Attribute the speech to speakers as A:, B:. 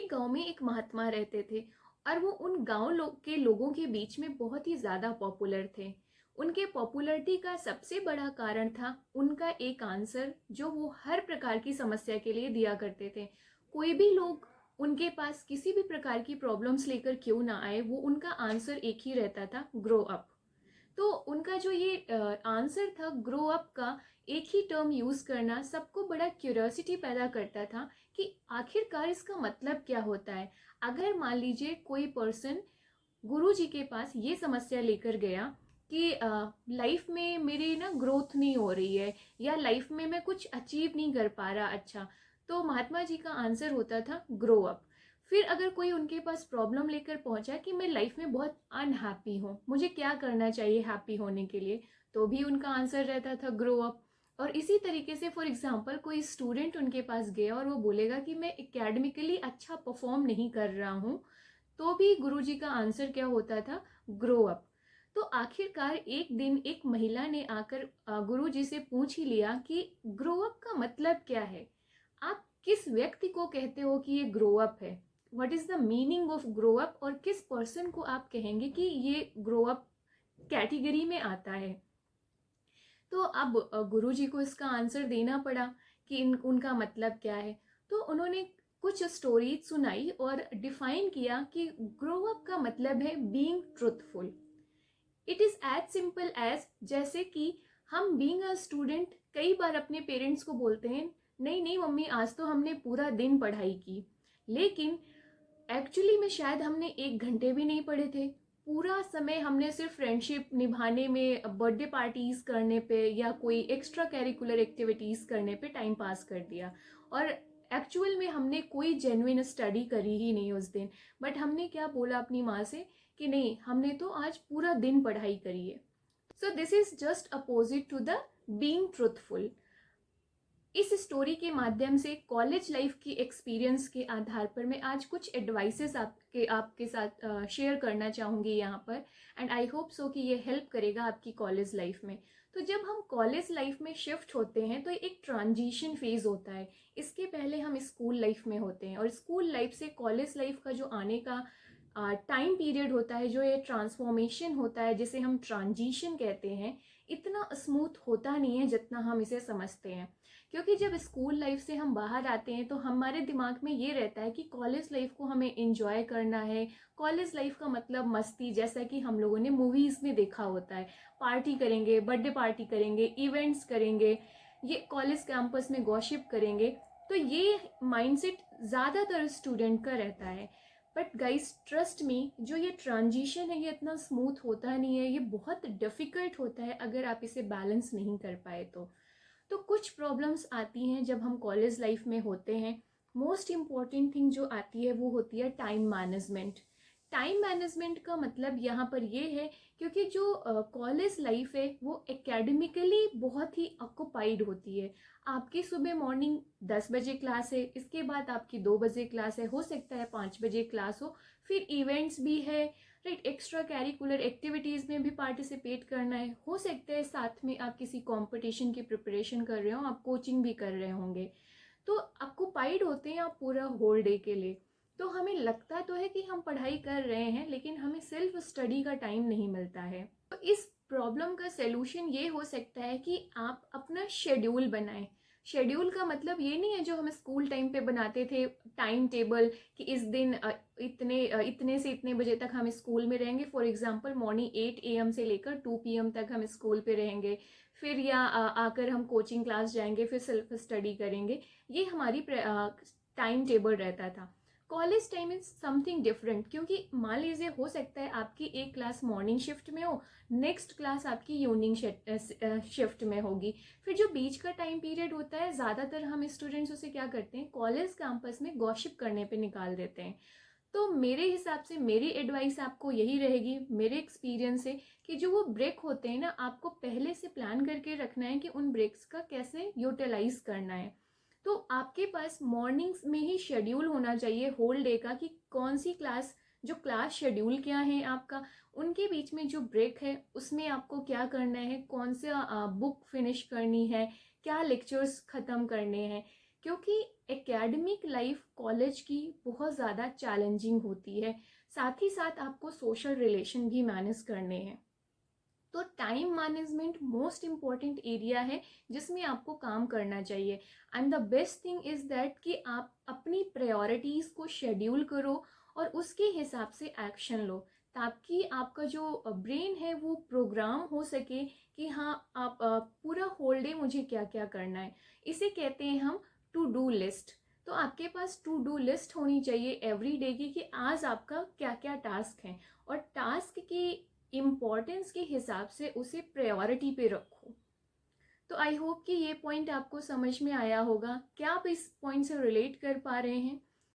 A: गांव में एक महात्मा रहते थे और वो उन के लोगों के बीच में बहुत ही ज़्यादा पॉपुलर थे। उनके पॉपुलैरिटी का सबसे बड़ा कारण था उनका एक आंसर जो वो हर प्रकार की समस्या के लिए दिया करते थे। कोई भी लोग उनके पास किसी भी प्रकार की प्रॉब्लम्स लेकर क्यों ना आए, वो उनका आंसर एक ही रहता था, ग्रो अप। तो उनका जो ये आंसर था ग्रो अप का, एक ही टर्म यूज़ करना सबको बड़ा क्यूरियोसिटी पैदा करता था कि आखिरकार इसका मतलब क्या होता है। अगर मान लीजिए कोई पर्सन गुरु जी के पास ये समस्या लेकर गया कि लाइफ में मेरी ना ग्रोथ नहीं हो रही है या लाइफ में मैं कुछ अचीव नहीं कर पा रहा, अच्छा, तो महात्मा जी का आंसर होता था ग्रो अप। फिर अगर कोई उनके पास प्रॉब्लम लेकर पहुंचा कि मैं लाइफ में बहुत अनहैप्पी हूँ, मुझे क्या करना चाहिए हैप्पी होने के लिए, तो भी उनका आंसर रहता था ग्रो अप। और इसी तरीके से फॉर एग्जांपल कोई स्टूडेंट उनके पास गया और वो बोलेगा कि मैं एकेडमिकली अच्छा परफॉर्म नहीं कर रहा हूँ, तो भी गुरुजी का आंसर क्या होता था, ग्रो अप। तो आखिरकार एक दिन एक महिला ने आकर गुरुजी से पूछ ही लिया कि ग्रो अप का मतलब क्या है, आप किस व्यक्ति को कहते हो कि ये ग्रो अप है, what is the meaning of grow up, और किस पर्सन को आप कहेंगे कि ये ग्रो अप कैटेगरी में आता है। तो अब गुरुजी को इसका आंसर देना पड़ा कि उनका मतलब क्या है। तो उन्होंने कुछ स्टोरी सुनाई और डिफाइन किया कि ग्रो अप का मतलब है being truthful. It is as simple as, जैसे कि हम बीइंग अ स्टूडेंट कई बार अपने पेरेंट्स को बोलते हैं, नहीं नहीं मम्मी आज तो हमने पूरा दिन पढ़ाई की, लेकिन एक्चुअली में शायद हमने 1 घंटे भी नहीं पढ़े थे। पूरा समय हमने सिर्फ फ्रेंडशिप निभाने में, बर्थडे पार्टीज करने पे या कोई एक्स्ट्रा कैरिकुलर एक्टिविटीज करने पे टाइम पास कर दिया, और एक्चुअल में हमने कोई जेन्युइन स्टडी करी ही नहीं उस दिन। बट हमने क्या बोला अपनी माँ से कि नहीं, हमने तो आज पूरा दिन पढ़ाई करी है। So this is just opposite to the being truthful. इस स्टोरी के माध्यम से कॉलेज लाइफ की एक्सपीरियंस के आधार पर मैं आज कुछ एडवाइसेस आपके साथ शेयर करना चाहूँगी यहाँ पर, एंड आई होप सो कि ये हेल्प करेगा आपकी कॉलेज लाइफ में। तो जब हम कॉलेज लाइफ में शिफ्ट होते हैं तो एक ट्रांजिशन फेज होता है। इसके पहले हम स्कूल लाइफ में होते हैं, और स्कूल लाइफ से कॉलेज लाइफ का जो आने का टाइम पीरियड होता है, जो ये ट्रांसफॉर्मेशन होता है जिसे हम ट्रांजिशन कहते हैं, इतना स्मूथ होता नहीं है जितना हम इसे समझते हैं। क्योंकि जब स्कूल लाइफ से हम बाहर आते हैं तो हमारे दिमाग में ये रहता है कि कॉलेज लाइफ को हमें एंजॉय करना है। कॉलेज लाइफ का मतलब मस्ती, जैसा कि हम लोगों ने मूवीज़ में देखा होता है, पार्टी करेंगे, बर्थडे पार्टी करेंगे, इवेंट्स करेंगे, ये कॉलेज कैंपस में गॉसिप करेंगे। तो ये माइंडसेट ज़्यादातर स्टूडेंट का रहता है। बट गाइस ट्रस्ट मी, जो ये ट्रांजिशन है ये इतना स्मूथ होता नहीं है, ये बहुत डिफ़िकल्ट होता है अगर आप इसे बैलेंस नहीं कर पाए तो कुछ प्रॉब्लम्स आती हैं जब हम कॉलेज लाइफ में होते हैं। मोस्ट इम्पॉर्टेंट थिंग जो आती है वो होती है टाइम मैनेजमेंट। टाइम मैनेजमेंट का मतलब यहाँ पर ये है, क्योंकि जो कॉलेज लाइफ है वो एकेडमिकली बहुत ही ऑक्युपाइड होती है। आपकी सुबह मॉर्निंग 10 बजे क्लास है, इसके बाद आपकी 2 बजे क्लास है, हो सकता है 5 बजे क्लास हो, फिर इवेंट्स भी है, राइट, एक्स्ट्रा कैरिकुलर एक्टिविटीज़ में भी पार्टिसिपेट करना है, हो सकता है साथ में आप किसी कंपटीशन की प्रिपरेशन कर रहे हो, आप कोचिंग भी कर रहे होंगे। तो ऑक्युपाइड होते हैं आप पूरा होल डे के लिए। तो हमें लगता तो है कि हम पढ़ाई कर रहे हैं, लेकिन हमें सेल्फ स्टडी का टाइम नहीं मिलता है। तो इस प्रॉब्लम का सलूशन ये हो सकता है कि आप अपना शेड्यूल बनाएं। शेड्यूल का मतलब ये नहीं है जो हम स्कूल टाइम पे बनाते थे, टाइम टेबल, कि इस दिन इतने से इतने बजे तक हम स्कूल में रहेंगे। फॉर एग्जांपल मॉर्निंग 8 AM से लेकर 2 PM तक हम स्कूल पे रहेंगे, फिर या आकर हम कोचिंग क्लास जाएंगे, फिर सेल्फ स्टडी करेंगे। ये हमारी टाइम टेबल रहता था। College time is something different, क्योंकि मान लीजिए हो सकता है आपकी एक क्लास मॉर्निंग शिफ्ट में हो, नेक्स्ट क्लास आपकी इवनिंग शिफ्ट में होगी। फिर जो बीच का टाइम पीरियड होता है, ज़्यादातर हम स्टूडेंट्स उसे क्या करते हैं, कॉलेज कैंपस में गॉसिप करने पे निकाल देते हैं। तो मेरे हिसाब से मेरी एडवाइस आपको यही रहेगी, मेरे एक्सपीरियंस से, कि जो वो ब्रेक होते हैं ना, आपको पहले से प्लान करके रखना है कि उन ब्रेक्स का कैसे यूटिलाइज करना है। तो आपके पास मॉर्निंग्स में ही शेड्यूल होना चाहिए होल डे का, कि कौन सी क्लास, जो क्लास शेड्यूल क्या है आपका, उनके बीच में जो ब्रेक है उसमें आपको क्या करना है, कौन सा बुक फिनिश करनी है, क्या लेक्चर्स ख़त्म करने हैं, क्योंकि एकेडमिक लाइफ कॉलेज की बहुत ज़्यादा चैलेंजिंग होती है, साथ ही साथ आपको सोशल रिलेशन भी मैनेज करने हैं। तो time management most important area है जिसमें आपको काम करना चाहिए। And the best thing is that कि आप अपनी प्रायोरिटीज़ को शेड्यूल करो और उसके हिसाब से एक्शन लो, ताकि आपका जो ब्रेन है वो प्रोग्राम हो सके कि हाँ आप पूरा होल डे मुझे क्या क्या करना है। इसे कहते हैं हम टू डू लिस्ट। तो आपके पास टू डू लिस्ट होनी चाहिए एवरी डे की कि आज आपका क्या क्या टास्क है, और टास्क की इम्पोर्टेंस के हिसाब से उसे प्रायोरिटी पे रखो। तो आई होप कि ये पॉइंट आपको समझ में आया होगा। क्या आप इस पॉइंट से रिलेट कर पा रहे हैं?